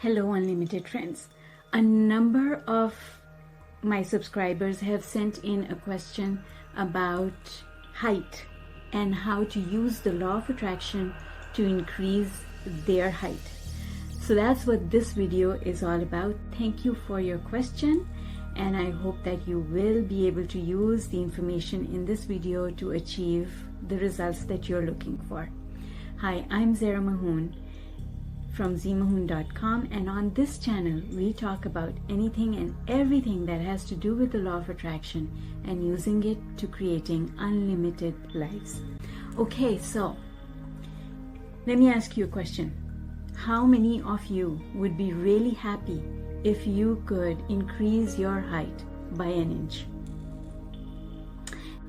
Hello, unlimited friends. A number of my subscribers have sent in a question about height and how to use the law of attraction to increase their height. So that's what this video is all about. Thank you for your question, and I hope that you will be able to use the information in this video to achieve the results that you're looking for. Hi, I'm Zehra Mahoon from zmahoon.com, and on this channel we talk about anything and everything that has to do with the law of attraction and using it to creating unlimited lives. Okay, so let me ask you a question. How many of you would be really happy if you could increase your height by an inch?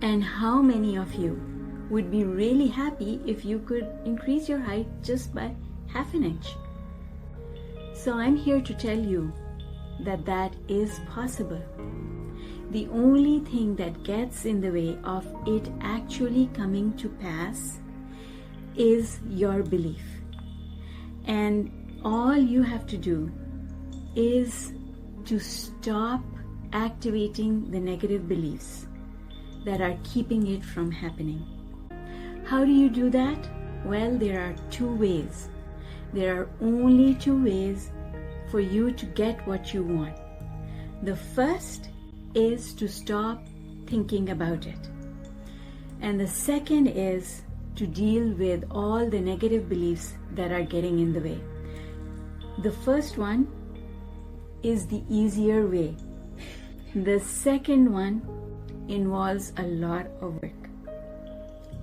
And how many of you would be really happy if you could increase your height just by half an inch? So I'm here to tell you that that is possible. The only thing that gets in the way of it actually coming to pass is your belief. And all you have to do is to stop activating the negative beliefs that are keeping it from happening. How do you do that? Well, there are two ways. There are only two ways for you to get what you want. The first is to stop thinking about it. And the second is to deal with all the negative beliefs that are getting in the way. The first one is the easier way. The second one involves a lot of work.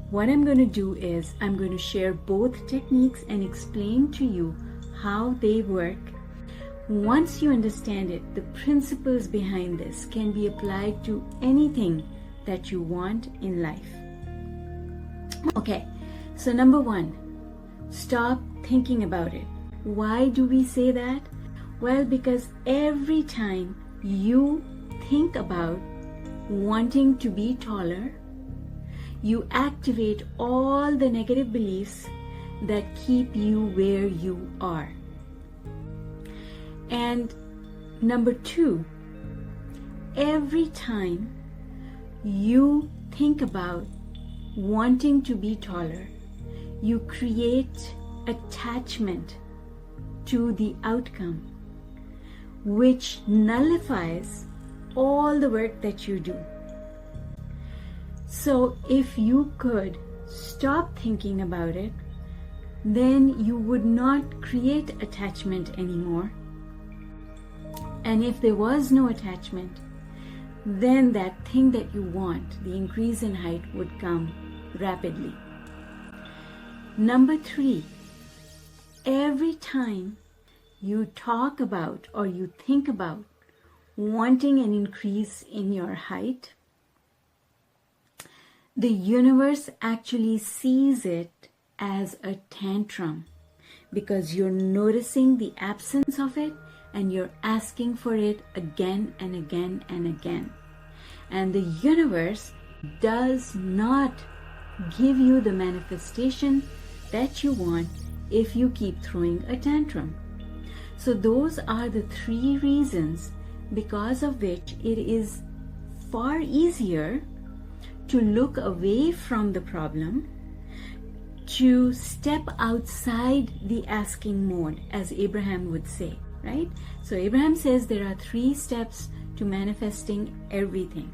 What I'm going to do is I'm going to share both techniques and explain to you how they work. Once you understand it, the principles behind this can be applied to anything that you want in life. Okay, so number one, stop thinking about it. Why do we say that? Well, because every time you think about wanting to be taller, you activate all the negative beliefs that keep you where you are. And number two, every time you think about wanting to be taller, you create attachment to the outcome, which nullifies all the work that you do. So if you could stop thinking about it, then you would not create attachment anymore. And if there was no attachment, then that thing that you want, the increase in height, would come rapidly. Number three, every time you talk about or you think about wanting an increase in your height, the universe actually sees it as a tantrum because you're noticing the absence of it and you're asking for it again and again and again. And the universe does not give you the manifestation that you want if you keep throwing a tantrum. So those are the three reasons because of which it is far easier to look away from the problem, to step outside the asking mode, as Abraham would say, right? So Abraham says there are three steps to manifesting everything.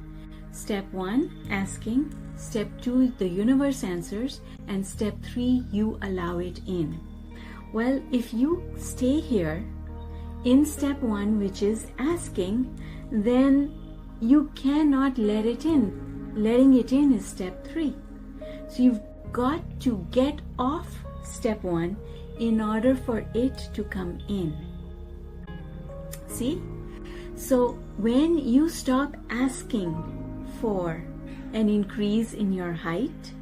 Step one, asking. Step two, the universe answers. And step three, you allow it in. Well, if you stay here in step one, which is asking, then you cannot let it in. Letting it in is step three. So you've got to get off step one in order for it to come in. See? So when you stop asking for an increase in your height,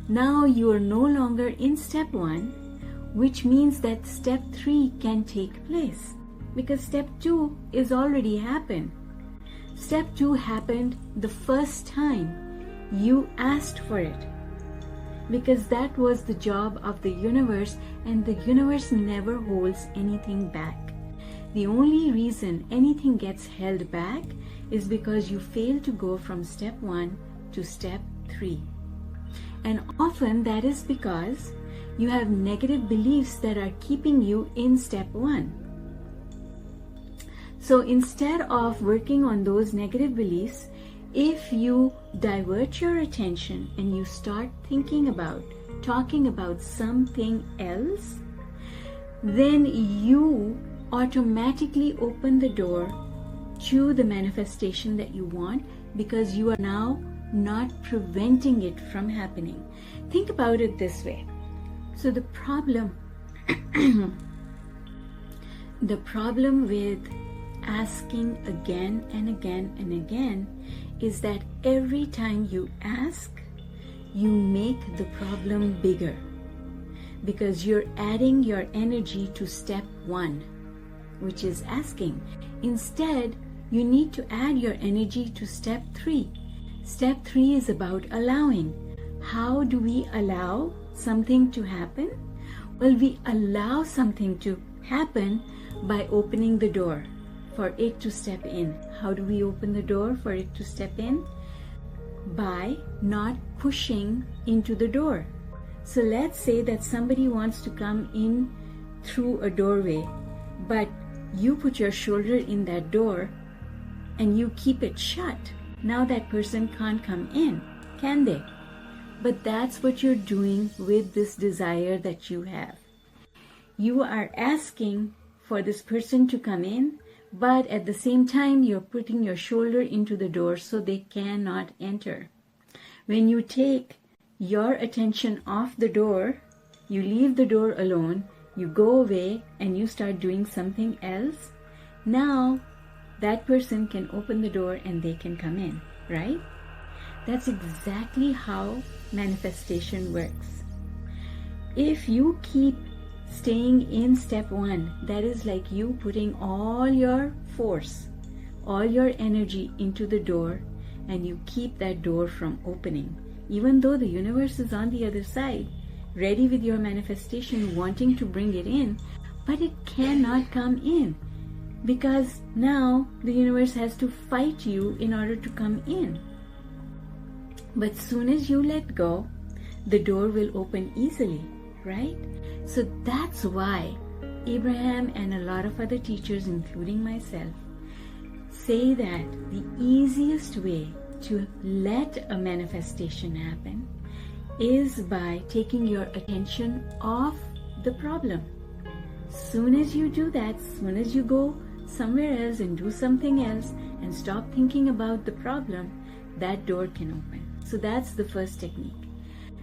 now you are no longer in step one, which means that step three can take place because step two is already happened. Step two happened the first time you asked for it. because that was the job of the universe, and the universe never holds anything back. The only reason anything gets held back is because you fail to go from step 1 to step 3. And often that is because you have negative beliefs that are keeping you in step 1. So instead of working on those negative beliefs, if you divert your attention and you start thinking about, talking about something else, then you automatically open the door to the manifestation that you want, because you are now not preventing it from happening. Think about it this way. So the problem with asking again and again and again is that every time you ask, you make the problem bigger, because you're adding your energy to step 1, which is asking. Instead, you need to add your energy to step 3. Step 3 is about allowing. How do we allow something to happen? Well, we allow something to happen by opening the door for it to step in. How do we open the door for it to step in? By not pushing into the door. So let's say that somebody wants to come in through a doorway, but you put your shoulder in that door and you keep it shut. Now that person can't come in, can they? But that's what you're doing with this desire that you have. You are asking for this person to come in, but at the same time you're putting your shoulder into the door so they cannot enter. When you take your attention off the door, you leave the door alone, you go away and you start doing something else, now that person can open the door and they can come in, right? That's exactly how manifestation works. If you keep staying in step 1, that is like you putting all your force, all your energy into the door, and you keep that door from opening, even though the universe is on the other side, ready with your manifestation, wanting to bring it in, but it cannot come in, because now the universe has to fight you in order to come in. But soon as you let go, the door will open easily, right? So that's why Abraham and a lot of other teachers, including myself, say that the easiest way to let a manifestation happen is by taking your attention off the problem. Soon as you do that, soon as you go somewhere else and do something else and stop thinking about the problem, that door can open. So that's the first technique.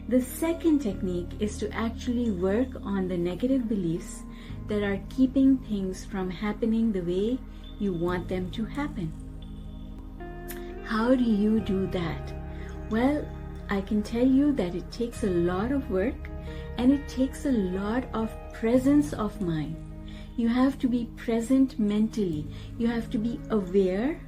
The second technique is to actually work on the negative beliefs that are keeping things from happening the way you want them to happen. How do you do that? Well, I can tell you that it takes a lot of work and it takes a lot of presence of mind. You have to be present mentally. You have to be aware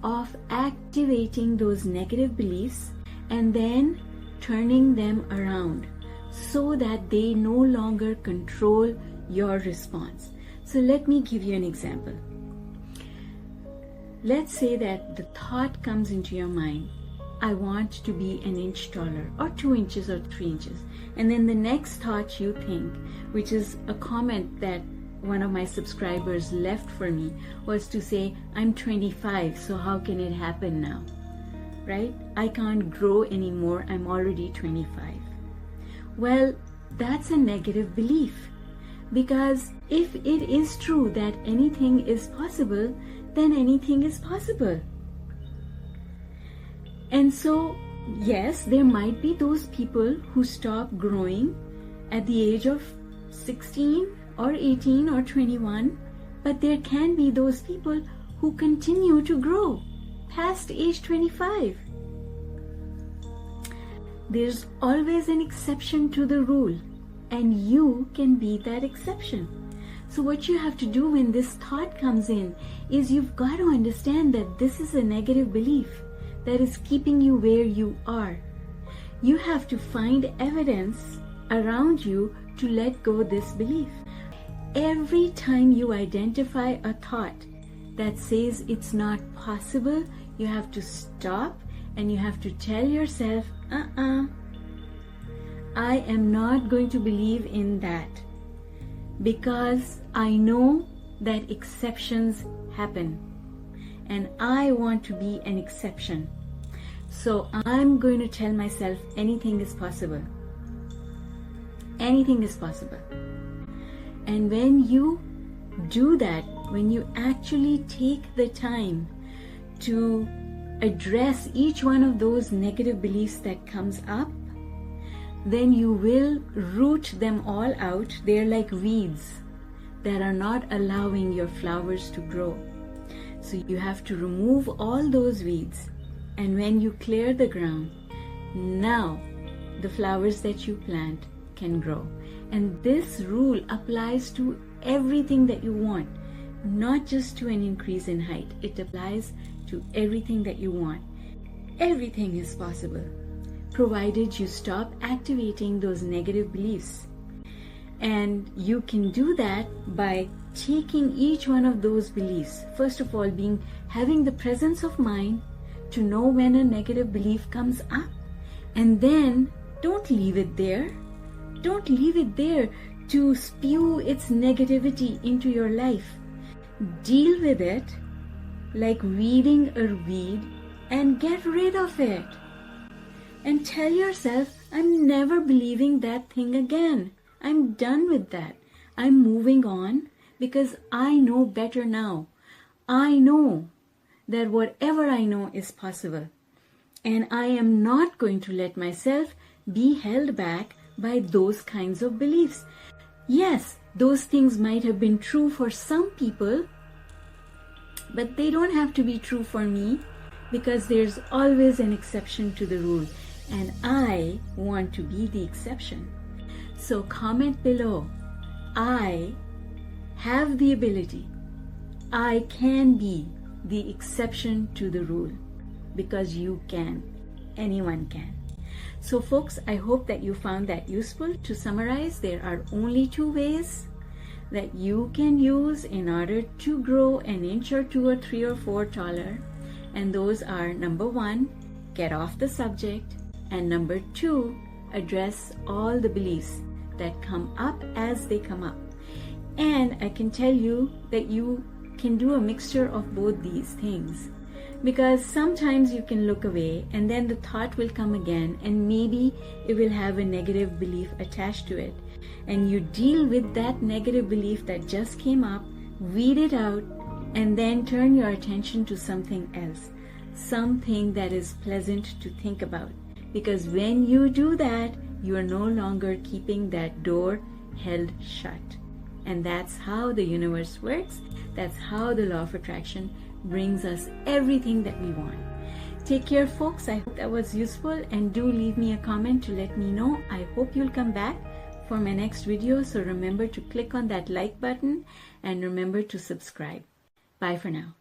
of activating those negative beliefs and then turning them around so that they no longer control your response. So let me give you an example. Let's say that the thought comes into your mind, I want to be an inch taller, or 2 inches or 3 inches. And then the next thought you think, which is a comment that one of my subscribers left for me, was to say, I'm 25, so how can it happen now? Right? I can't grow anymore, I'm already 25. Well, that's a negative belief, because if it is true that anything is possible, then anything is possible. And so, yes, there might be those people who stop growing at the age of 16 or 18 or 21, but there can be those people who continue to grow past age 25. There's always an exception to the rule, and you can be that exception. So what you have to do when this thought comes in is you've got to understand that this is a negative belief that is keeping you where you are. You have to find evidence around you to let go this belief. Every time you identify a thought that says it's not possible, you have to stop and you have to tell yourself, I am not going to believe in that, because I know that exceptions happen and I want to be an exception. So I'm going to tell myself anything is possible. Anything is possible. And when you do that, when you actually take the time to address each one of those negative beliefs that comes up, then you will root them all out. They're like weeds that are not allowing your flowers to grow. So you have to remove all those weeds. And when you clear the ground, now the flowers that you plant can grow. And this rule applies to everything that you want, not just to an increase in height. It applies to everything that you want. Everything is possible, provided you stop activating those negative beliefs. And you can do that by taking each one of those beliefs. First of all, having the presence of mind to know when a negative belief comes up. And then don't leave it there. Don't leave it there to spew its negativity into your life. Deal with it like weeding a weed and get rid of it. And tell yourself, I'm never believing that thing again. I'm done with that. I'm moving on because I know better now. I know that whatever I know is possible. And I am not going to let myself be held back by those kinds of beliefs. Yes, those things might have been true for some people, but they don't have to be true for me, because there's always an exception to the rule, and I want to be the exception. So comment below, I have the ability, I can be the exception to the rule, because you can, anyone can. So folks, I hope that you found that useful. To summarize, there are only 2 ways that you can use in order to grow an inch or 2 or 3 or 4 taller. And those are, number 1, get off the subject, and number 2, address all the beliefs that come up as they come up. And I can tell you that you can do a mixture of both these things. Because sometimes you can look away and then the thought will come again, and maybe it will have a negative belief attached to it. And you deal with that negative belief that just came up, weed it out, and then turn your attention to something else. Something that is pleasant to think about. Because when you do that, you are no longer keeping that door held shut. And that's how the universe works. That's how the law of attraction brings us everything that we want. Take care, folks. I hope that was useful, and do leave me a comment to let me know. I hope you'll come back for my next video. So remember to click on that like button and remember to subscribe. Bye for now.